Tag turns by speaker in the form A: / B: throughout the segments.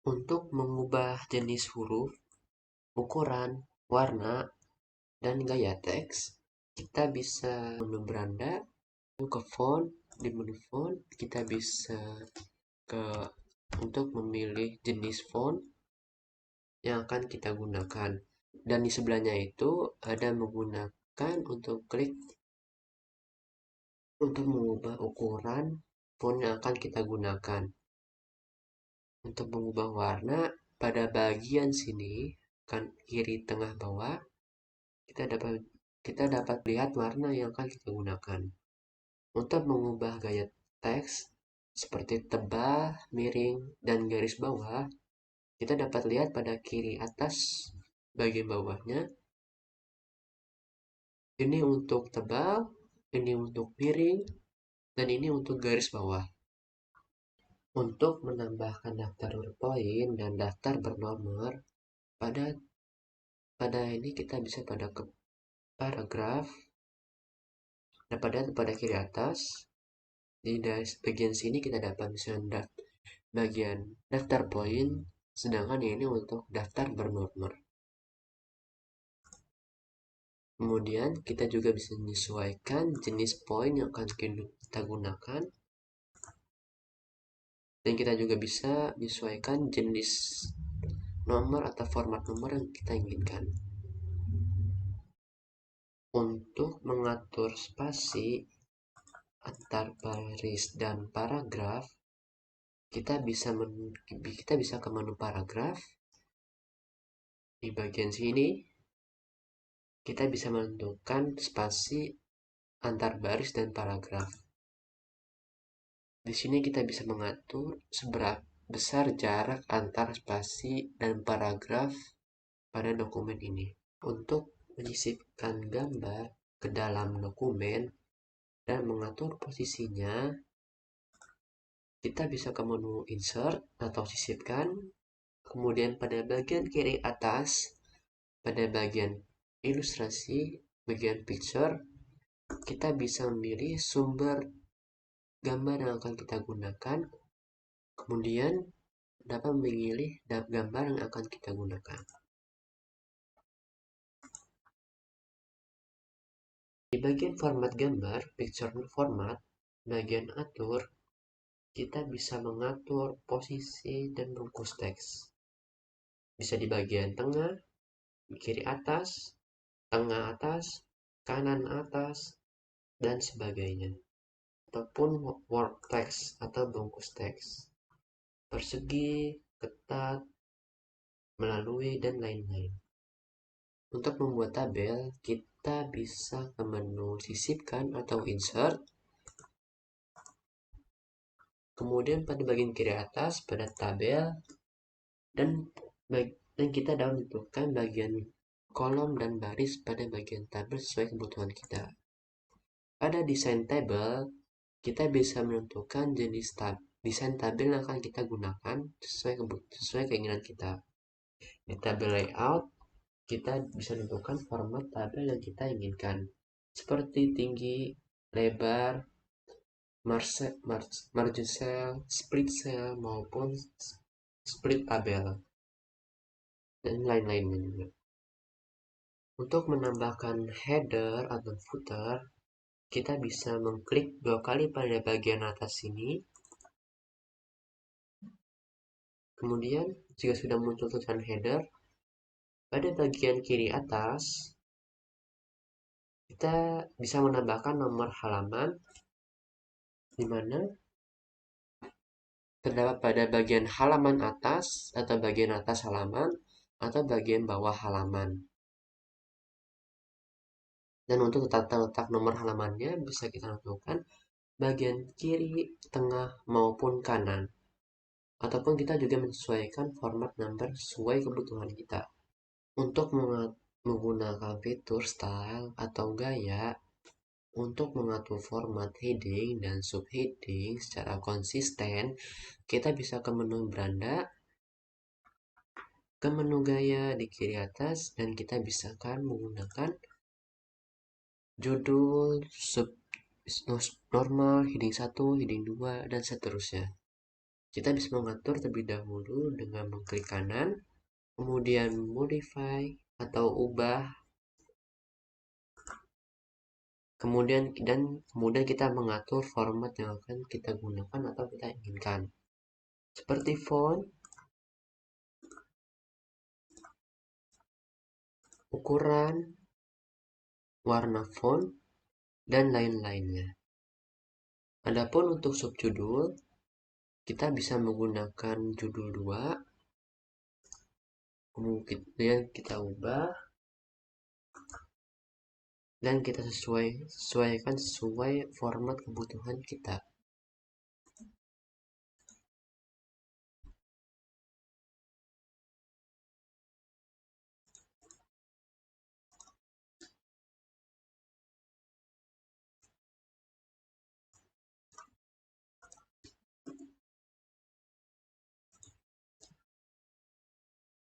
A: Untuk mengubah jenis huruf, ukuran, warna, dan gaya teks, kita bisa menu beranda, ke font, di menu font, kita bisa ke untuk memilih jenis font yang akan kita gunakan. Dan di sebelahnya itu ada menggunakan untuk klik untuk mengubah ukuran font yang akan kita gunakan. Untuk mengubah warna, pada bagian sini, kan kiri tengah bawah, kita dapat lihat warna yang akan kita gunakan. Untuk mengubah gaya teks seperti tebal, miring, dan garis bawah, kita dapat lihat pada kiri atas bagian bawahnya. Ini untuk tebal, ini untuk miring, dan ini untuk garis bawah. Untuk menambahkan daftar huruf poin dan daftar bernomor, pada pada ini kita bisa pada ke paragraf, dan pada kiri atas. Di bagian sini kita dapat misalnya bagian daftar poin, sedangkan ini untuk daftar bernomor. Kemudian kita juga bisa menyesuaikan jenis poin yang akan kita gunakan, dan kita juga bisa menyesuaikan jenis nomor atau format nomor yang kita inginkan. Untuk mengatur spasi antar baris dan paragraf, kita bisa ke menu paragraf. Di bagian sini kita bisa menentukan spasi antar baris dan paragraf. Di sini kita bisa mengatur seberapa besar jarak antar spasi dan paragraf pada dokumen ini. Untuk menyisipkan gambar ke dalam dokumen dan mengatur posisinya, kita bisa ke menu insert atau sisipkan. Kemudian pada bagian kiri atas, pada bagian ilustrasi, bagian picture, kita bisa memilih sumber gambar yang akan kita gunakan. Kemudian dapat memilih gambar yang akan kita gunakan. Di bagian format gambar, picture format, bagian atur, kita bisa mengatur posisi dan bungkus teks. Bisa di bagian tengah, kiri atas, tengah atas, kanan atas, dan sebagainya. Ataupun word text atau bungkus teks. Persegi, ketat, melalui, dan lain-lain. Untuk membuat tabel, kita bisa ke menu sisipkan atau insert. Kemudian pada bagian kiri atas, pada tabel, dan kita dapat menentukan bagian kolom dan baris pada bagian tabel sesuai kebutuhan kita. Pada desain tabel, kita bisa menentukan jenis desain tabel yang akan kita gunakan sesuai keinginan kita. Di tabel layout, kita bisa menentukan format tabel yang kita inginkan, seperti tinggi, lebar, margin cell, split cell, maupun split tabel, dan lain-lainnya juga. Untuk menambahkan header atau footer, kita bisa mengklik 2 kali pada bagian atas sini. Kemudian, jika sudah muncul tulisan header, pada bagian kiri atas, kita bisa menambahkan nomor halaman, di mana terdapat pada bagian halaman atas, atau bagian atas halaman, atau bagian bawah halaman. Dan untuk tata letak nomor halamannya bisa kita tentukan bagian kiri, tengah, maupun kanan. Ataupun kita juga menyesuaikan format number sesuai kebutuhan kita. Untuk menggunakan fitur style atau gaya, untuk mengatur format heading dan subheading secara konsisten, kita bisa ke menu beranda, ke menu gaya di kiri atas, dan kita bisa menggunakan judul, normal, heading 1, heading 2, dan seterusnya. Kita bisa mengatur terlebih dahulu dengan mengklik kanan, kemudian modify atau ubah, kemudian kita mengatur format yang akan kita gunakan atau kita inginkan, seperti font, ukuran, warna font, dan lain-lainnya. Adapun untuk subjudul, kita bisa menggunakan judul 2, kemudian kita ubah dan kita sesuaikan sesuai format kebutuhan kita.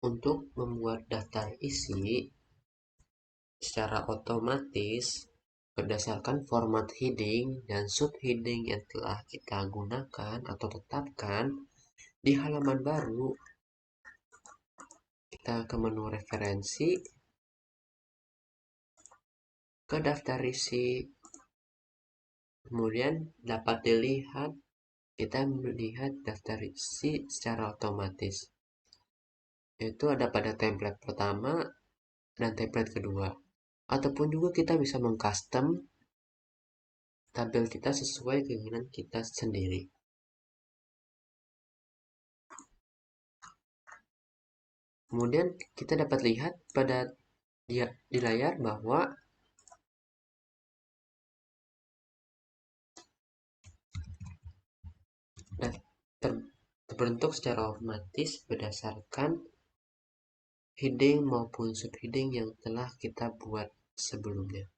A: Untuk membuat daftar isi secara otomatis berdasarkan format heading dan subheading yang telah kita gunakan atau tetapkan di halaman baru, kita ke menu referensi, ke daftar isi, kemudian dapat dilihat kita melihat daftar isi secara otomatis, yaitu ada pada template pertama dan template kedua. Ataupun juga kita bisa mengcustom tabel kita sesuai keinginan kita sendiri. Kemudian kita dapat lihat pada di layar bahwa terbentuk secara otomatis berdasarkan heading maupun subheading yang telah kita buat sebelumnya.